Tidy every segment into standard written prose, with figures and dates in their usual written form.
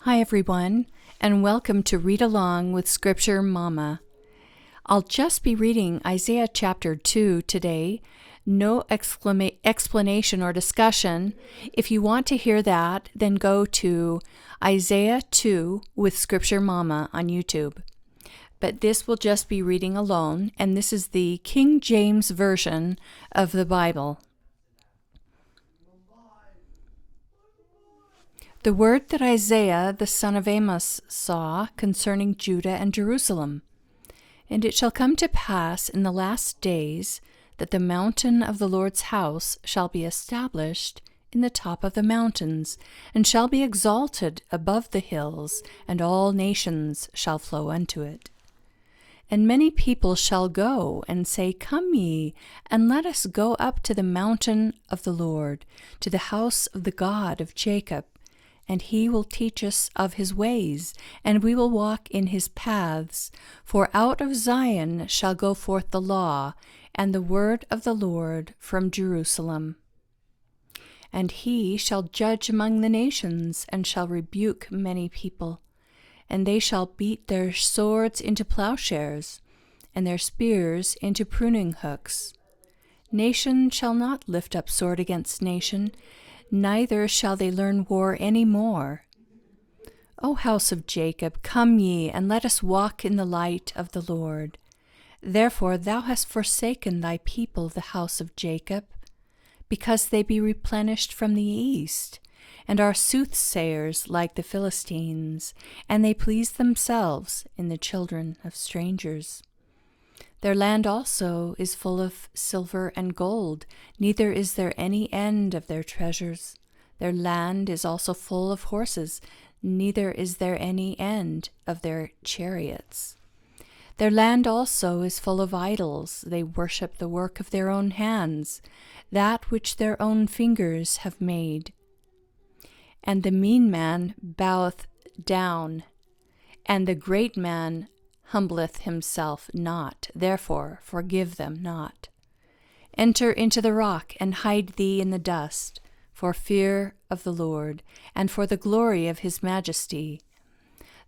Hi everyone, and welcome to Read Along with Scripture Mama. I'll just be reading Isaiah chapter 2 today. No explanation or discussion. If you want to hear that, then go to Isaiah 2 with Scripture Mama on YouTube. But this will just be reading alone, and this is the King James Version of the Bible. The word that Isaiah the son of Amos saw concerning Judah and Jerusalem. And it shall come to pass in the last days that the mountain of the Lord's house shall be established in the top of the mountains, and shall be exalted above the hills, and all nations shall flow unto it. And many people shall go and say, Come ye, and let us go up to the mountain of the Lord, to the house of the God of Jacob. And he will teach us of his ways, and we will walk in his paths. For out of Zion shall go forth the law, and the word of the Lord from Jerusalem. And he shall judge among the nations, and shall rebuke many people. And they shall beat their swords into plowshares, and their spears into pruning hooks. Nation shall not lift up sword against nation, neither shall they learn war any more. O house of Jacob, come ye, and let us walk in the light of the Lord. Therefore thou hast forsaken thy people, the house of Jacob, because they be replenished from the east, and are soothsayers like the Philistines, and they please themselves in the children of strangers. Their land also is full of silver and gold, neither is there any end of their treasures. Their land is also full of horses, neither is there any end of their chariots. Their land also is full of idols, they worship the work of their own hands, that which their own fingers have made. And the mean man boweth down, and the great man humbleth himself not, therefore forgive them not. Enter into the rock, and hide thee in the dust, for fear of the Lord, and for the glory of his majesty.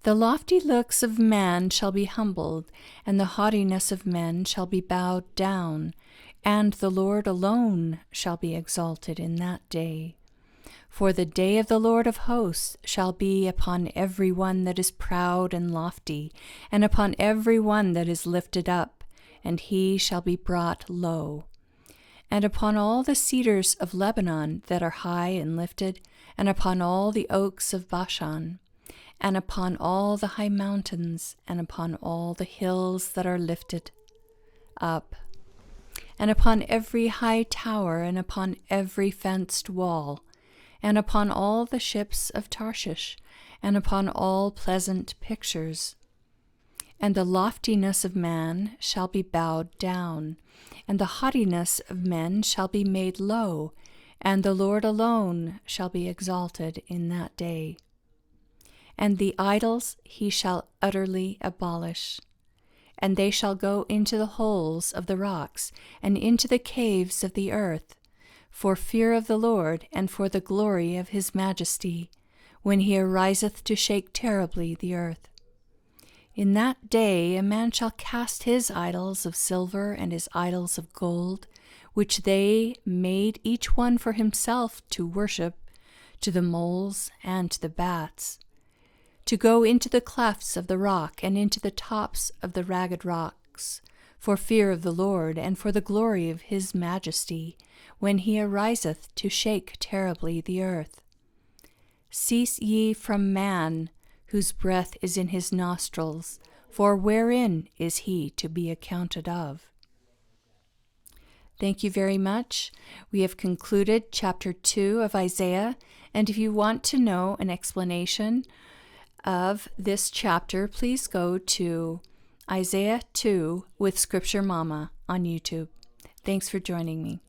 The lofty looks of man shall be humbled, and the haughtiness of men shall be bowed down, and the Lord alone shall be exalted in that day. For the day of the Lord of hosts shall be upon every one that is proud and lofty, and upon every one that is lifted up, and he shall be brought low. And upon all the cedars of Lebanon that are high and lifted, and upon all the oaks of Bashan, and upon all the high mountains, and upon all the hills that are lifted up, and upon every high tower, and upon every fenced wall, and upon all the ships of Tarshish, and upon all pleasant pictures. And the loftiness of man shall be bowed down, and the haughtiness of men shall be made low, and the Lord alone shall be exalted in that day. And the idols he shall utterly abolish, and they shall go into the holes of the rocks, and into the caves of the earth, for fear of the Lord, and for the glory of his majesty, when he ariseth to shake terribly the earth. In that day a man shall cast his idols of silver and his idols of gold, which they made each one for himself to worship, to the moles and to the bats, to go into the clefts of the rock and into the tops of the ragged rocks, for fear of the Lord, and for the glory of his majesty, when he ariseth to shake terribly the earth. Cease ye from man, whose breath is in his nostrils, for wherein is he to be accounted of? Thank you very much. We have concluded chapter 2 of Isaiah, and if you want to know an explanation of this chapter, please go to Isaiah 2 with Scripture Mama on YouTube. Thanks for joining me.